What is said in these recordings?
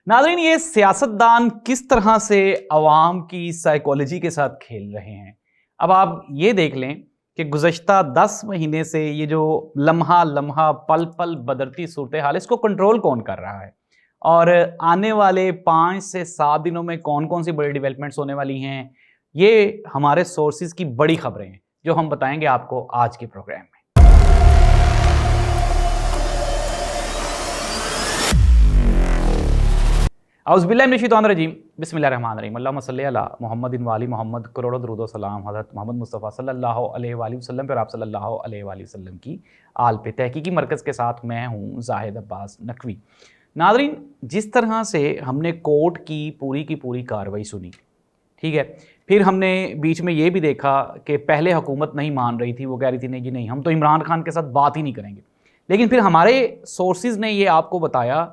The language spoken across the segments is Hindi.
नाज़रीन, ये सियासतदान किस तरह से अवाम की साइकोलॉजी के साथ खेल रहे हैं। अब आप ये देख लें कि गुज़श्ता 10 महीने से ये जो लम्हा लम्हा पल पल बदलती सूरत हाल, इसको कंट्रोल कौन कर रहा है और आने वाले 5 से 7 दिनों में कौन कौन सी बड़ी डेवलपमेंट्स होने वाली हैं, ये हमारे सोर्सेज की बड़ी खबरें हैं जो हम बताएंगे आपको आज के प्रोग्राम में। औज़ुबिल्लाहिमिनश्शैतानिर्रजीम, बिस्मिल्लाहिर्रहमानिर्रहीम, अल्लाहुम्मा सल्लि अला मुहम्मदिन व आलि मुहम्मद, करोड़ों दुरूद व सलाम हज़रत मोहम्मद मुस्तफ़ा सल्लल्लाहु अलैहि वसल्लम पर, आप सल्लल्लाहु अलैहि वसल्लम की आल पे। तहकीकी मरकज़ के साथ मैं हूँ ज़ाहिद अब्बास नकवी। नाज़रीन, जिस तरह से हमने कोर्ट की पूरी कार्रवाई सुनी, ठीक है, फिर हमने बीच में ये भी देखा कि पहले हुकूमत नहीं मान रही थी, वो कह रही थी नहीं जी नहीं, हम तो इमरान खान के साथ बात ही नहीं करेंगे। लेकिन फिर हमारे सोर्सेज ने ये आपको बताया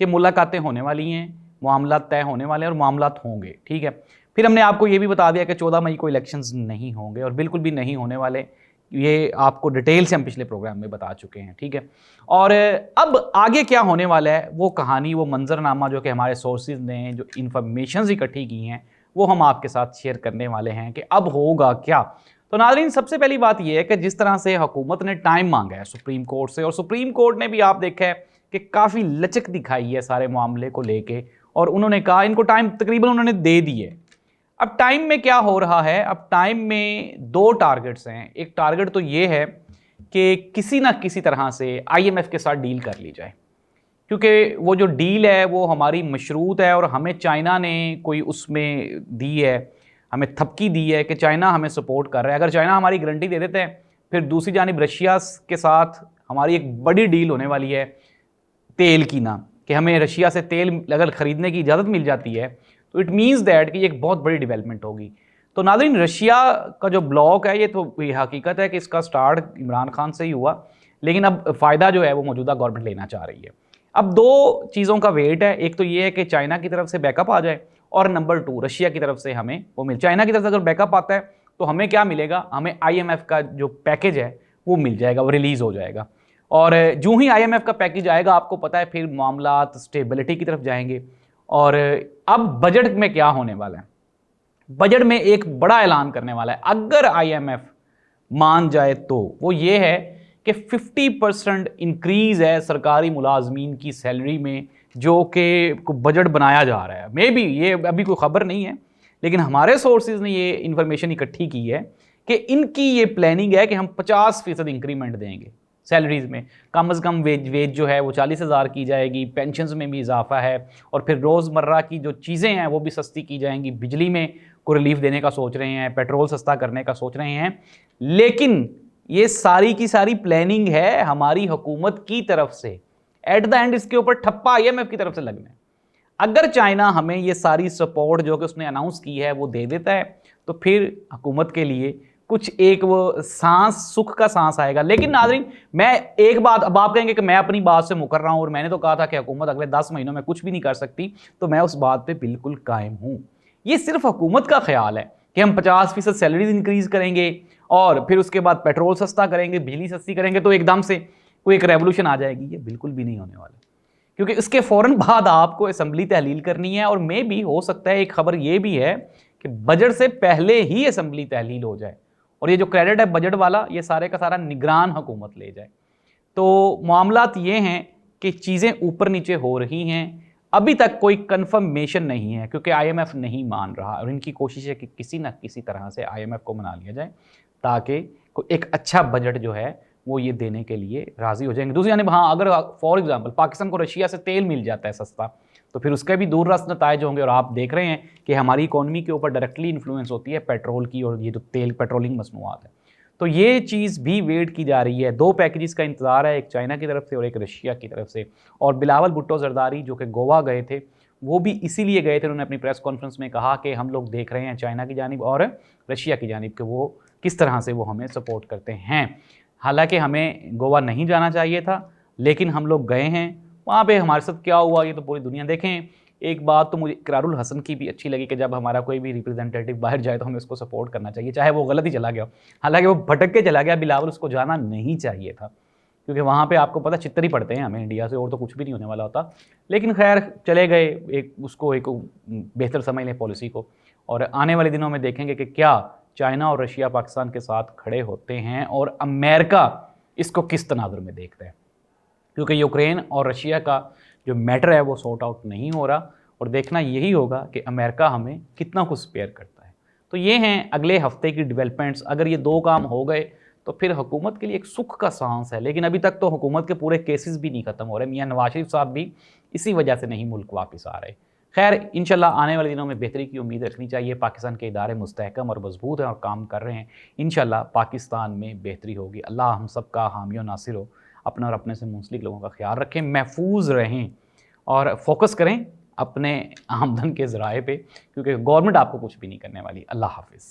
कि मुलाकातें होने वाली हैं, मामला तय होने वाले हैं और मामलात होंगे, ठीक है। फिर हमने आपको ये भी बता दिया कि 14 मई को इलेक्शंस नहीं होंगे और बिल्कुल भी नहीं होने वाले। ये आपको डिटेल से हम पिछले प्रोग्राम में बता चुके हैं, ठीक है। और अब आगे क्या होने वाला है, वो कहानी, वो मंजरनामा जो कि हमारे सोर्सेज ने जो इन्फॉर्मेशन इकट्ठी की हैं, वो हम आपके साथ शेयर करने वाले हैं कि अब होगा क्या। तो नाज़रीन, सबसे पहली बात यह है कि जिस तरह से हुकूमत ने टाइम मांगा है सुप्रीम कोर्ट से, और सुप्रीम कोर्ट ने भी आप देखा है कि काफ़ी लचक दिखाई है सारे मामले को लेके, और उन्होंने कहा इनको टाइम तकरीबन उन्होंने दे दिए। अब टाइम में क्या हो रहा है, अब टाइम में 2 टारगेट्स हैं। एक टारगेट तो ये है कि किसी ना किसी तरह से IMF के साथ डील कर ली जाए, क्योंकि वो जो डील है वो हमारी मशरूत है और हमें चाइना ने कोई उसमें दी है, हमें थपकी दी है कि चाइना हमें सपोर्ट कर रहा है। अगर चाइना हमारी गारंटी दे देते हैं, फिर दूसरी जानिब रशिया के साथ हमारी एक बड़ी डील होने वाली है तेल की, ना कि हमें रशिया से तेल अगर ख़रीदने की इजाज़त मिल जाती है तो इट मीन्स दैट कि ये एक बहुत बड़ी डेवलपमेंट होगी। तो नाज़रीन, रशिया का जो ब्लॉक है, ये तो ये हकीकत है कि इसका स्टार्ट इमरान खान से ही हुआ, लेकिन अब फ़ायदा जो है वो मौजूदा गवर्नमेंट लेना चाह रही है। अब 2 चीज़ों का वेट है, एक तो ये है कि चाइना की तरफ से बैकअप आ जाए, और नंबर 2 रशिया की तरफ से हमें वो मिल। चाइना की तरफ से अगर बैकअप आता है तो हमें क्या मिलेगा, हमें IMF का जो पैकेज है वो मिल जाएगा, वो रिलीज़ हो जाएगा। और जो ही IMF का पैकेज आएगा, आपको पता है फिर मामलात स्टेबिलिटी की तरफ जाएंगे। और अब बजट में क्या होने वाला है, बजट में एक बड़ा ऐलान करने वाला है अगर IMF मान जाए तो, वो ये है कि 50% इंक्रीज़ है सरकारी मुलाजमीन की सैलरी में, जो कि बजट बनाया जा रहा है। मे बी ये अभी कोई ख़बर नहीं है, लेकिन हमारे सोर्सेज ने ये इंफॉर्मेशन इकट्ठी की है कि इनकी ये प्लानिंग है कि हम 50% इंक्रीमेंट देंगे सैलरीज़ में। कम से कम वेज जो है वो 40,000 की जाएगी, पेंशन्स में भी इजाफा है, और फिर रोज़मर्रा की जो चीज़ें हैं वो भी सस्ती की जाएंगी। बिजली में को रिलीफ देने का सोच रहे हैं, पेट्रोल सस्ता करने का सोच रहे हैं। लेकिन ये सारी की सारी प्लानिंग है हमारी हुकूमत की तरफ से। एट द एंड इसके ऊपर ठप्पा IMF की तरफ से लगना है। अगर चाइना हमें ये सारी सपोर्ट जो कि उसने अनाउंस की है वो दे देता है, तो फिर हुकूमत के लिए कुछ एक वो सांस, सुख का सांस आएगा। लेकिन नाज़रीन, मैं एक बात, अब आप कहेंगे कि मैं अपनी बात से मुकर रहा हूं और मैंने तो कहा था कि हुकूमत अगले 10 महीनों में कुछ भी नहीं कर सकती, तो मैं उस बात पे बिल्कुल कायम हूं। ये सिर्फ हुकूमत का ख्याल है कि हम 50% सैलरीज इंक्रीज करेंगे और फिर उसके बाद पेट्रोल सस्ता करेंगे, बिजली सस्ती करेंगे, तो एकदम से कोई एक रेवोल्यूशन आ जाएगी। ये बिल्कुल भी नहीं होने वाला, क्योंकि इसके फ़ौरन बाद आपको असेंबली तहलील करनी है, और मे भी हो सकता है एक खबर ये भी है कि बजट से पहले ही असेंबली तहलील हो जाए, और ये जो क्रेडिट है बजट वाला, ये सारे का सारा निगरान हुकूमत ले जाए। तो मामलात ये हैं कि चीज़ें ऊपर नीचे हो रही हैं। अभी तक कोई कंफर्मेशन नहीं है, क्योंकि IMF नहीं मान रहा, और इनकी कोशिश है कि किसी न किसी तरह से IMF को मना लिया जाए, ताकि एक अच्छा बजट जो है वो ये देने के लिए राज़ी हो जाएंगे। दूसरी जानिब, हाँ, अगर फॉर एग्जांपल पाकिस्तान को रशिया से तेल मिल जाता है सस्ता, तो फिर उसके भी दूररस नताइज होंगे। और आप देख रहे हैं कि हमारी इकॉनमी के ऊपर डायरेक्टली इन्फ्लुएंस होती है पेट्रोल की, और ये जो तेल पेट्रोलिंग मसनूआत है, तो ये चीज़ भी वेट की जा रही है। 2 पैकेजेस का इंतज़ार है, एक चाइना की तरफ से और एक रशिया की तरफ से। और बिलावल भुट्टो जरदारी जो कि गोवा गए थे, वो भी इसीलिए गए थे, उन्होंने अपनी प्रेस कॉन्फ्रेंस में कहा कि हम लोग देख रहे हैं चाइना की जानिब और रशिया की जानिब कि वो किस तरह से वो हमें सपोर्ट करते हैं। हालांकि हमें गोवा नहीं जाना चाहिए था, लेकिन हम लोग गए हैं। वहाँ पे हमारे साथ क्या हुआ ये तो पूरी दुनिया देखें। एक बात तो मुझे इकरारुल हसन की भी अच्छी लगी कि जब हमारा कोई भी रिप्रेजेंटेटिव बाहर जाए तो हमें उसको सपोर्ट करना चाहिए, चाहे वो गलत ही चला गया। हालांकि वो भटक के चला गया, बिलावल उसको जाना नहीं चाहिए था, क्योंकि वहाँ पे आपको पता चित्तर ही पड़ते हैं हमें इंडिया से, और तो कुछ भी नहीं होने वाला होता। लेकिन खैर चले गए, एक बेहतर समझ लें पॉलिसी को, और आने वाले दिनों में देखेंगे कि क्या चाइना और रशिया पाकिस्तान के साथ खड़े होते हैं और अमेरिका इसको किस तनाजुर में देखता है, क्योंकि यूक्रेन और रशिया का जो मैटर है वो सॉर्ट आउट नहीं हो रहा, और देखना यही होगा कि अमेरिका हमें कितना कुछ स्पेयर करता है। तो ये हैं अगले हफ्ते की डेवलपमेंट्स। अगर ये 2 काम हो गए तो फिर हुकूमत के लिए एक सुख का सांस है, लेकिन अभी तक तो हुकूमत के पूरे केसेस भी नहीं खत्म हो रहे। मियां नवाज शरीफ साहब भी इसी वजह से नहीं मुल्क वापस आ रहे। खैर इंशाल्लाह आने वाले दिनों में बेहतरी की उम्मीद रखनी चाहिए। पाकिस्तान के इदारे मुस्तहकम और मजबूत हैं और काम कर रहे हैं। इंशाल्लाह पाकिस्तान में बेहतरी होगी। अल्लाह हम सब का हामी और नासिर हो। अपना और अपने से मुंसलिक लोगों का ख्याल रखें, महफूज रहें और फोकस करें अपने आमदन के ज़राए पे, क्योंकि गवर्नमेंट आपको कुछ भी नहीं करने वाली। अल्लाह हाफिज़।